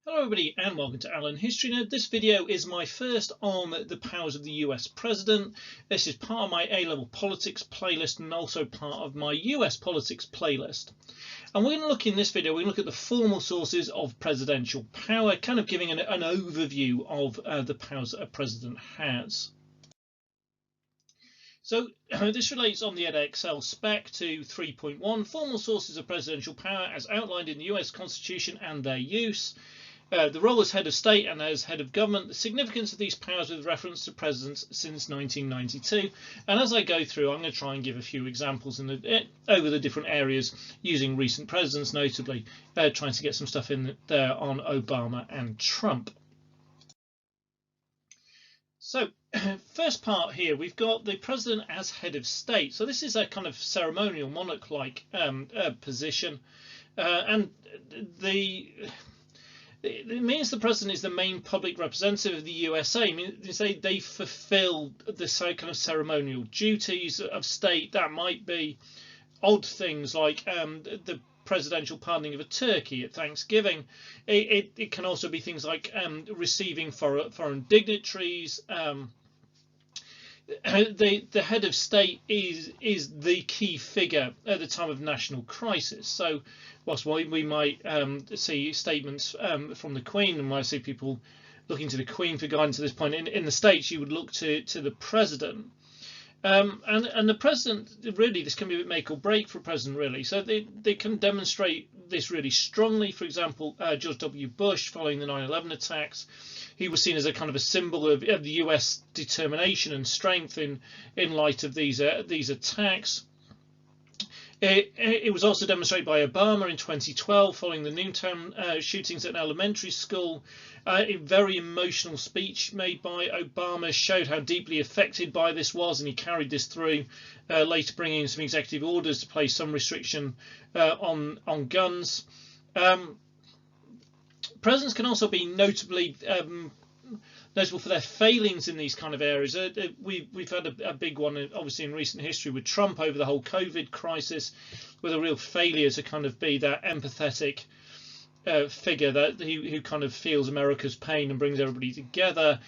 Hello everybody and welcome to Alan History Nerd. This video is my first on the powers of the US president. This is part of my A-level politics playlist and also part of my US politics playlist. And we're going to look in this video, we're going to look at the formal sources of presidential power, kind of giving an overview of the powers that a president has. So this relates on the edXL spec to 3.1, formal sources of presidential power as outlined in the US Constitution and their use. The role as head of state and as head of government, the significance of these powers with reference to presidents since 1992. And as I go through, I'm going to try and give a few examples over the different areas using recent presidents, notably trying to get some stuff in there on Obama and Trump. So first part here, we've got the president as head of state. So this is a kind of ceremonial monarch-like position, and it means the president is the main public representative of the USA. I mean, they fulfill the kind of ceremonial duties of state. That might be odd things like the presidential pardoning of a turkey at Thanksgiving. It can also be things like receiving foreign dignitaries. The head of state is the key figure at the time of national crisis. So whilst we might see statements from the Queen, and when I see people looking to the Queen for guidance at this point, in the States you would look to the president. And the president, really, this can be a bit make or break for a president, really. So they can demonstrate this really strongly. For example, George W. Bush, following the 9/11 attacks, he was seen as a kind of a symbol of the US determination and strength in light of these attacks. It was also demonstrated by Obama in 2012 following the Noontown shootings at an elementary school. A very emotional speech made by Obama showed how deeply affected by this was, and he carried this through, later bringing in some executive orders to place some restriction on guns. Presidents can also be notably notable for their failings in these kind of areas. We've had a big one, obviously, in recent history with Trump over the whole COVID crisis, with a real failure to kind of be that empathetic figure that who kind of feels America's pain and brings everybody together.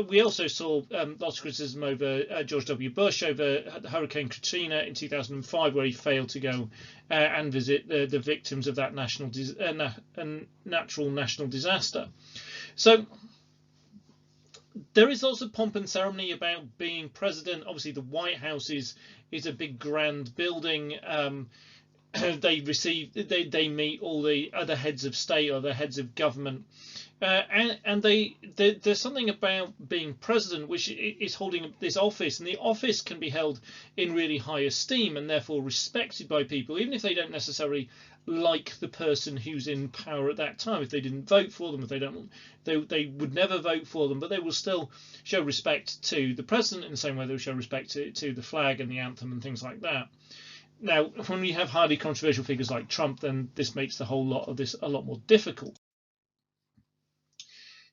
We also saw lots of criticism over George W. Bush over Hurricane Katrina in 2005, where he failed to go and visit the victims of that natural national disaster. So there is lots of pomp and ceremony about being president. Obviously, the White House is a big grand building. They meet all the other heads of state or the heads of government, and there's something about being president which is holding this office, and the office can be held in really high esteem and therefore respected by people, even if they don't necessarily like the person who's in power at that time. If they didn't vote for them, if they would never vote for them, but they will still show respect to the president in the same way they will show respect to the flag and the anthem and things like that. Now, when we have highly controversial figures like Trump, then this makes the whole lot of this a lot more difficult.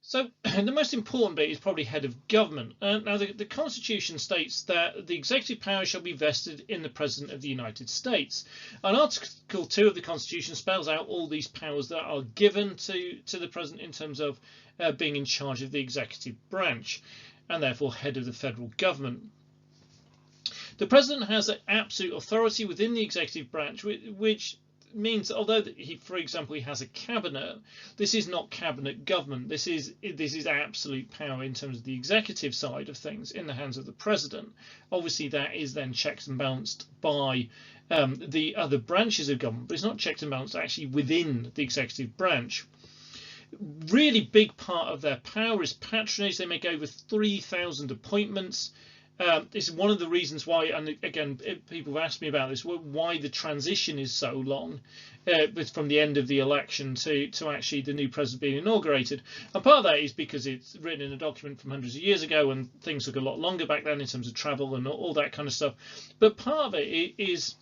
So the most important bit is probably head of government. Now, the Constitution states that the executive power shall be vested in the President of the United States. And Article 2 of the Constitution spells out all these powers that are given to the President in terms of being in charge of the executive branch and therefore head of the federal government. The president has absolute authority within the executive branch, which means that although for example, he has a cabinet, this is not cabinet government. This is absolute power in terms of the executive side of things in the hands of the president. Obviously, that is then checked and balanced by the other branches of government, but it's not checked and balanced actually within the executive branch. Really big part of their power is patronage. They make over 3,000 appointments. This is one of the reasons why, and again, people have asked me about this, why the transition is so long from the end of the election to actually the new president being inaugurated. And part of that is because it's written in a document from hundreds of years ago and things took a lot longer back then in terms of travel and all that kind of stuff. But part of it is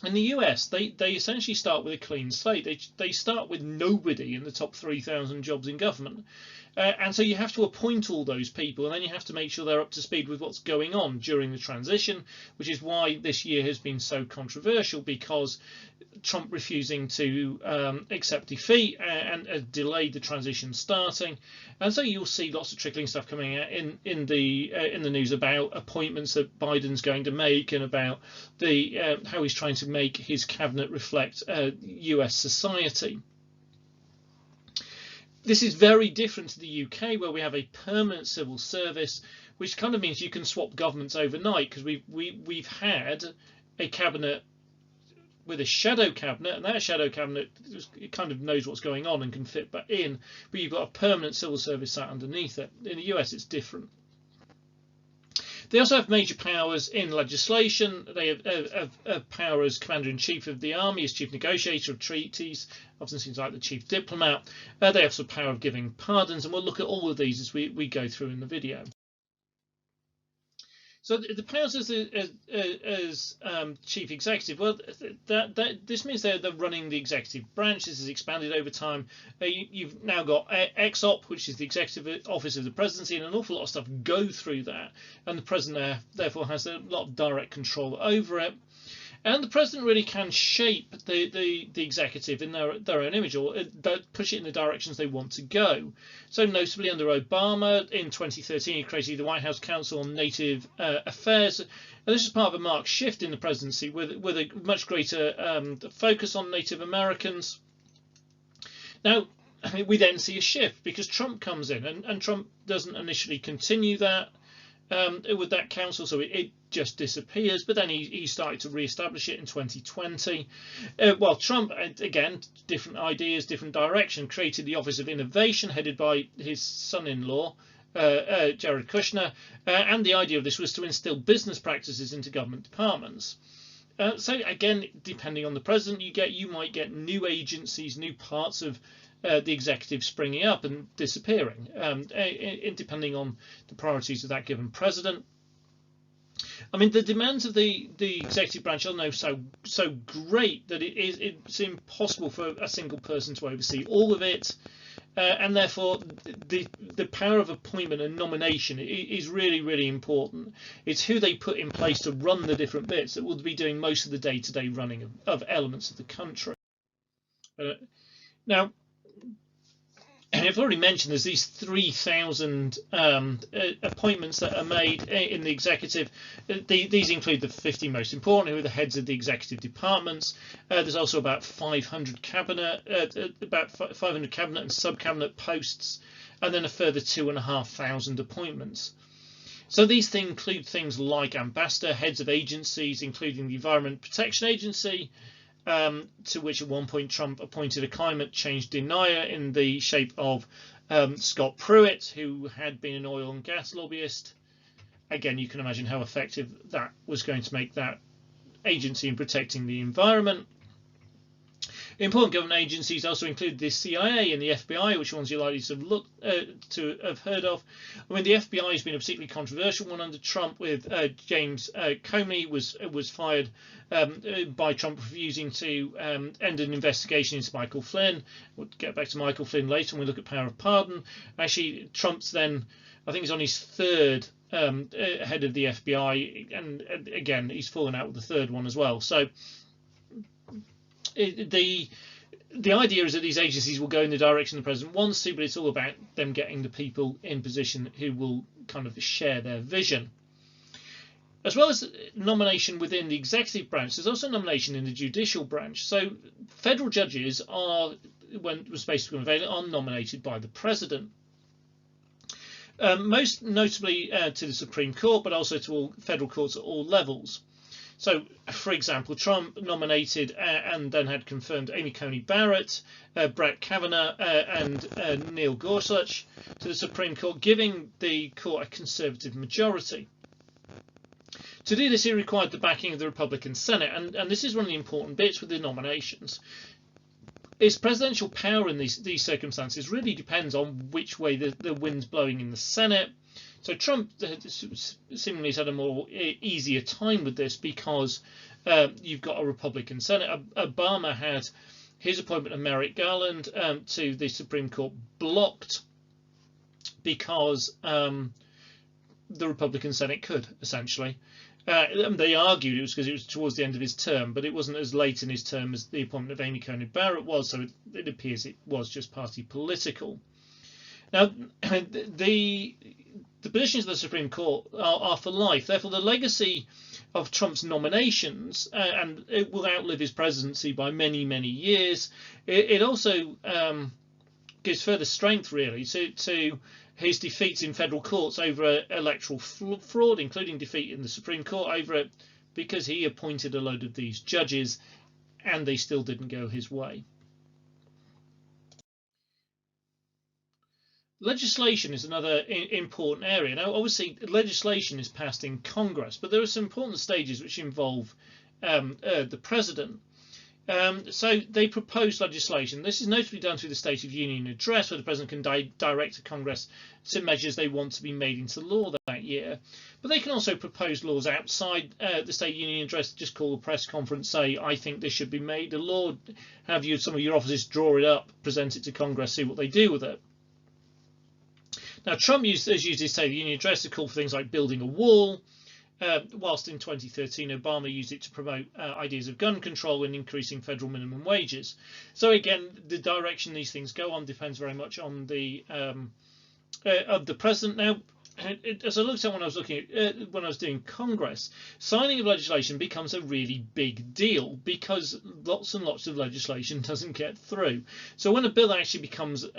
In the US, they essentially start with a clean slate. They start with nobody in the top 3,000 jobs in government. And so you have to appoint all those people, and then you have to make sure they're up to speed with what's going on during the transition, which is why this year has been so controversial, because Trump refusing to accept defeat and delayed the transition starting. And so you'll see lots of trickling stuff coming out in the news about appointments that Biden's going to make, and about the how he's trying to make his cabinet reflect US society. This is very different to the UK, where we have a permanent civil service, which kind of means you can swap governments overnight, because we've had a cabinet with a shadow cabinet, and that shadow cabinet kind of knows what's going on and can fit back in, but you've got a permanent civil service sat underneath it. In the US, it's different. They also have major powers in legislation. They have power as commander-in-chief of the army, as chief negotiator of treaties, often seems like the chief diplomat. They have some power of giving pardons, and we'll look at all of these as we go through in the video. So the powers as chief executive, well, this means they're running the executive branch. This has expanded over time. You've now got EXOP, which is the executive office of the presidency, and an awful lot of stuff go through that. And the president therefore has a lot of direct control over it. And the president really can shape the executive in their own image, or push it in the directions they want to go. So notably under Obama in 2013, he created the White House Council on Native Affairs. And this is part of a marked shift in the presidency with a much greater focus on Native Americans. Now, we then see a shift because Trump comes in, and Trump doesn't initially continue that with that council, so it just disappears, but then he started to re-establish it in 2020. While Trump, again, different ideas, different direction, created the Office of Innovation, headed by his son-in-law, Jared Kushner, and the idea of this was to instill business practices into government departments. So again, depending on the president you might get new agencies, new parts of the executive springing up and disappearing, depending on the priorities of that given president. I mean, the demands of the executive branch are now so great that it's impossible for a single person to oversee all of it, and therefore the power of appointment and nomination is really, really important. It's who they put in place to run the different bits that will be doing most of the day-to-day running of elements of the country. Now, I've already mentioned there's these 3,000 appointments that are made in the executive. These include the 50 most important, who are the heads of the executive departments. There's also about 500 cabinet and sub-cabinet posts, and then a further 2,500 appointments. So these include things like ambassador, heads of agencies, including the Environment Protection Agency, to which at one point Trump appointed a climate change denier in the shape of Scott Pruitt, who had been an oil and gas lobbyist. Again, you can imagine how effective that was going to make that agency in protecting the environment. Important government agencies also include the CIA and the FBI, which ones you're likely to have heard of. I mean, the FBI has been a particularly controversial one under Trump, with James Comey was fired by Trump refusing to end an investigation into Michael Flynn. We'll get back to Michael Flynn later when we look at power of pardon. Actually, Trump's then, I think he's on his third head of the FBI, and again, he's fallen out with the third one as well. So the idea is that these agencies will go in the direction the president wants to, but it's all about them getting the people in position who will kind of share their vision. As well as nomination within the executive branch, there's also nomination in the judicial branch. So federal judges are, when space become available, are nominated by the president. Most notably to the Supreme Court, but also to all federal courts at all levels. So, for example, Trump nominated and then had confirmed Amy Coney Barrett, Brett Kavanaugh, and Neil Gorsuch to the Supreme Court, giving the court a conservative majority. To do this, he required the backing of the Republican Senate, and this is one of the important bits with the nominations. its presidential power in these circumstances really depends on which way the wind's blowing in the Senate. So Trump seemingly has had a more easier time with this because you've got a Republican Senate. Obama had his appointment of Merrick Garland to the Supreme Court blocked because the Republican Senate could, essentially. They argued it was because it was towards the end of his term, but it wasn't as late in his term as the appointment of Amy Coney Barrett was, so it appears it was just party political. Now, the positions of the Supreme Court are for life. Therefore, the legacy of Trump's nominations, and it will outlive his presidency by many, many years. It also gives further strength, really, to his defeats in federal courts over electoral fraud, including defeat in the Supreme Court over it, because he appointed a load of these judges and they still didn't go his way. Legislation is another important area. Now, obviously, legislation is passed in Congress, but there are some important stages which involve the president. So they propose legislation. This is notably done through the State of Union address, where the president can direct to Congress some measures they want to be made into law that year. But they can also propose laws outside the State of Union address. Just call a press conference, say, I think this should be made a law. Have you some of your offices draw it up, present it to Congress, see what they do with it. Now, Trump has used his State of the Union address to call for things like building a wall, whilst in 2013 Obama used it to promote ideas of gun control and increasing federal minimum wages. So again, the direction these things go on depends very much on the of the president. Now, as I looked at when I was doing Congress, signing of legislation becomes a really big deal because lots and lots of legislation doesn't get through. So when a bill actually becomes an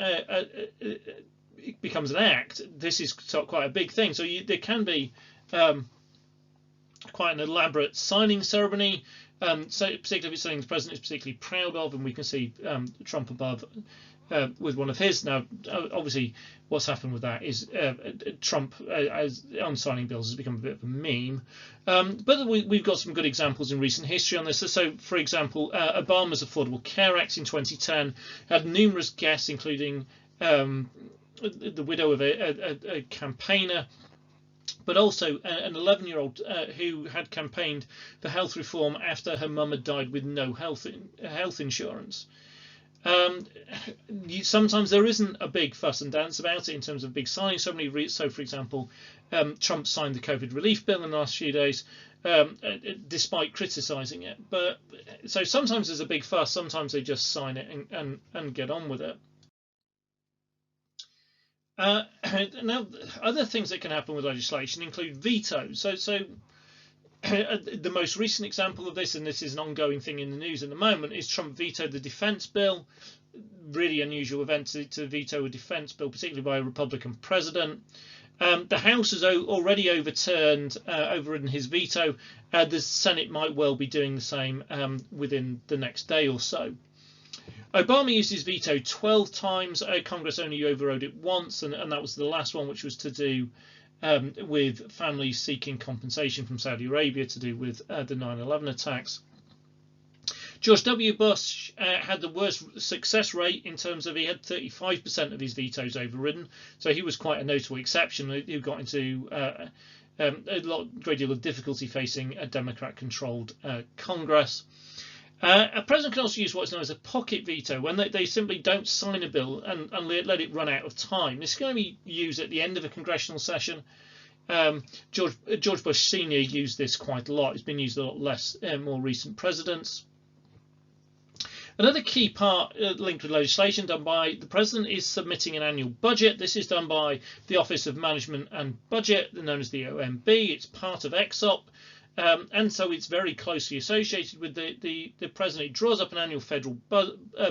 act, this is quite a big thing. So there can be quite an elaborate signing ceremony, so particularly if it's something the president is particularly proud of, and we can see Trump above with one of his. Now, obviously, what's happened with that is Trump on signing bills has become a bit of a meme. But we've got some good examples in recent history on this. So, for example, Obama's Affordable Care Act in 2010 had numerous guests, including the widow of a campaigner, but also an 11-year-old who had campaigned for health reform after her mum had died with no health insurance. Sometimes there isn't a big fuss and dance about it in terms of big signing ceremony. So, for example, Trump signed the COVID relief bill in the last few days, despite criticising it. But so sometimes there's a big fuss, sometimes they just sign it and get on with it. Now, other things that can happen with legislation include vetoes. So the most recent example of this, and this is an ongoing thing in the news at the moment, is Trump vetoed the defense bill. Really unusual event to veto a defense bill, particularly by a Republican president. The House has already overridden his veto. The Senate might well be doing the same within the next day or so. Obama used his veto 12 times. Congress only overrode it once, and that was the last one, which was to do with families seeking compensation from Saudi Arabia to do with the 9/11 attacks. George W. Bush had the worst success rate in terms of he had 35% of his vetoes overridden, so he was quite a notable exception who got into a great deal of difficulty facing a Democrat-controlled Congress. A president can also use what's known as a pocket veto, when they simply don't sign a bill and let it run out of time. This is going to be used at the end of a congressional session. George Bush Sr. used this quite a lot. It's been used a lot less in more recent presidents. Another key part linked with legislation done by the president is submitting an annual budget. This is done by the Office of Management and Budget, known as the OMB. It's part of EXOP. And so it's very closely associated with the president. He draws up an annual federal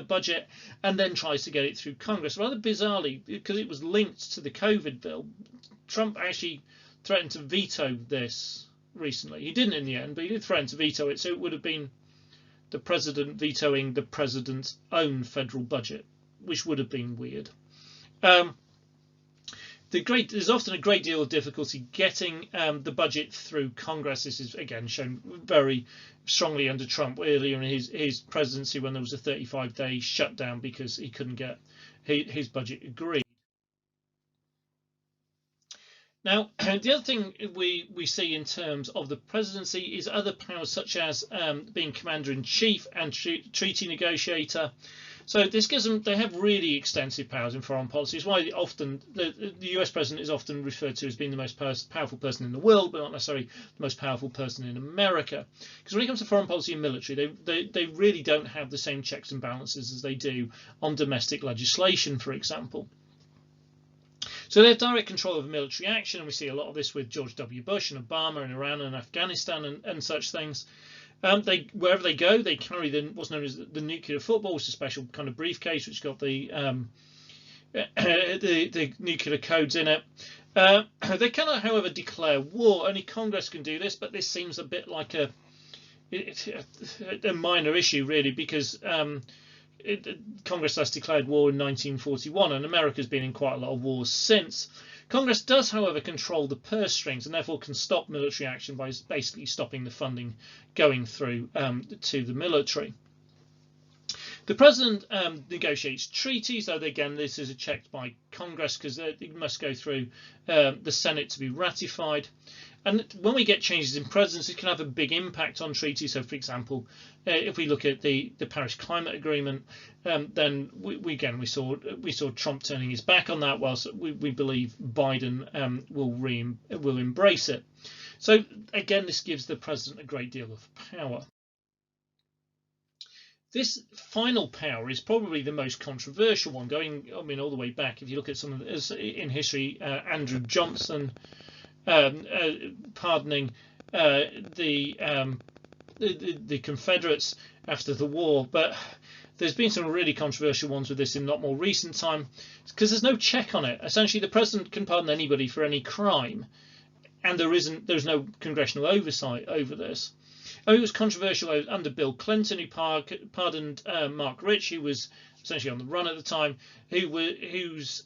budget and then tries to get it through Congress. Rather bizarrely, because it was linked to the COVID bill, Trump actually threatened to veto this recently. He didn't in the end, but he did threaten to veto it. So it would have been the president vetoing the president's own federal budget, which would have been weird. The there's often a great deal of difficulty getting the budget through Congress. This is again shown very strongly under Trump earlier in his presidency, when there was a 35-day shutdown because he couldn't get his budget agreed. Now, the other thing we see in terms of the presidency is other powers, such as being commander-in-chief and treaty negotiator. So this gives them, they have really extensive powers in foreign policy. It's why often the US president is often referred to as being the most powerful person in the world, but not necessarily the most powerful person in America. Because when it comes to foreign policy and military, they really don't have the same checks and balances as they do on domestic legislation, for example. So they have direct control over military action, and we see a lot of this with George W. Bush and Obama and Iran and Afghanistan and such things. Wherever they go, they carry what's known as the nuclear football, which is a special kind of briefcase which got the nuclear codes in it. They cannot, however, declare war. Only Congress can do this, but this seems a bit like a minor issue, really, because Congress last declared war in 1941, and America's been in quite a lot of wars since. Congress does, however, control the purse strings and therefore can stop military action by basically stopping the funding going through to the military. The president negotiates treaties, though again this is checked by Congress because it must go through the Senate to be ratified. And when we get changes in presidency, it can have a big impact on treaties. So, for example, if we look at the Paris Climate Agreement, then we saw Trump turning his back on that, whilst we believe Biden will embrace it. So again, this gives the president a great deal of power. This final power is probably the most controversial one, going, I mean, all the way back. If you look at some of in history, Andrew Johnson pardoning the Confederates after the war, but there's been some really controversial ones with this in not more recent time, because there's no check on it. Essentially, the president can pardon anybody for any crime, and there's no congressional oversight over this. It was controversial under Bill Clinton, who pardoned Mark Rich, who was essentially on the run at the time, whose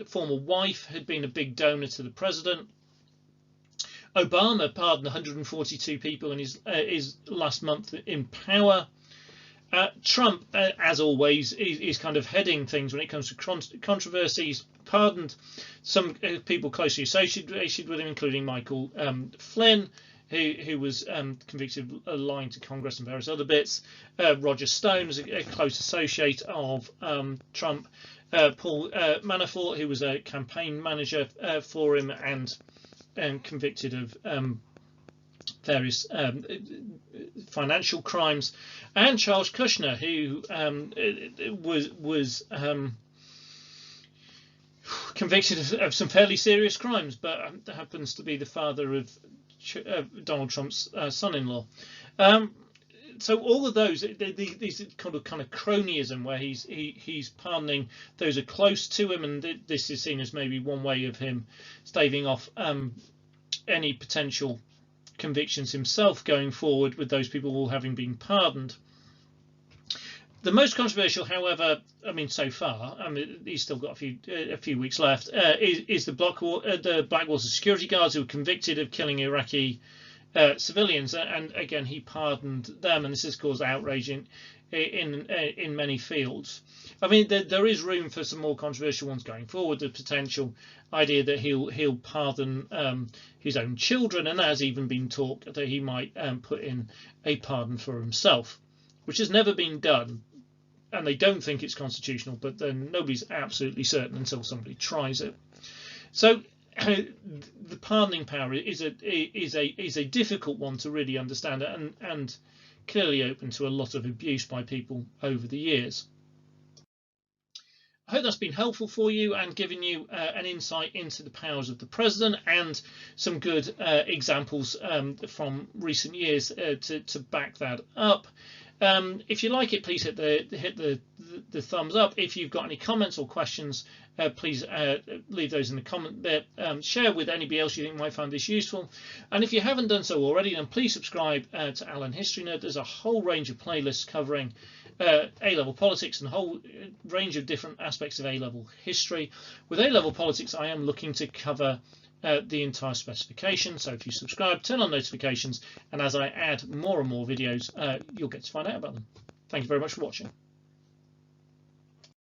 former wife had been a big donor to the president. Obama pardoned 142 people in his last month in power. Trump, as always, is kind of heading things when it comes to controversies. Pardoned some people closely associated with him, including Michael Flynn, who was convicted of lying to Congress and various other bits. Roger Stone was a close associate of Trump. Paul Manafort, who was a campaign manager for him and convicted of various financial crimes, and Charles Kushner, who was convicted of some fairly serious crimes, but happens to be the father of Donald Trump's son-in-law. So all of those, these kind of cronyism, where he's pardoning those who are close to him, and this is seen as maybe one way of him staving off any potential convictions himself going forward, with those people all having been pardoned. The most controversial, however, I mean, so far, I mean, he's still got a few weeks left, is the Blackwater security guards who were convicted of killing Iraqi civilians, and again he pardoned them, and this has caused outrage in many fields. I mean, there is room for some more controversial ones going forward. The potential idea that he'll pardon his own children, and there's even been talk that he might put in a pardon for himself, which has never been done, and they don't think it's constitutional, but then nobody's absolutely certain until somebody tries it. So the pardoning power is a difficult one to really understand, and clearly open to a lot of abuse by people over the years. I hope that's been helpful for you and given you an insight into the powers of the president, and some good examples from recent years to back that up. If you like it, please hit the thumbs up. If you've got any comments or questions, please leave those in the comment bit. Share with anybody else you think might find this useful. And if you haven't done so already, then please subscribe to Alan History Nerd. There's a whole range of playlists covering A-level politics and a whole range of different aspects of A-level history. With A-level politics, I am looking to cover the entire specification. So if you subscribe, turn on notifications, and as I add more and more videos, you'll get to find out about them. Thank you very much for watching.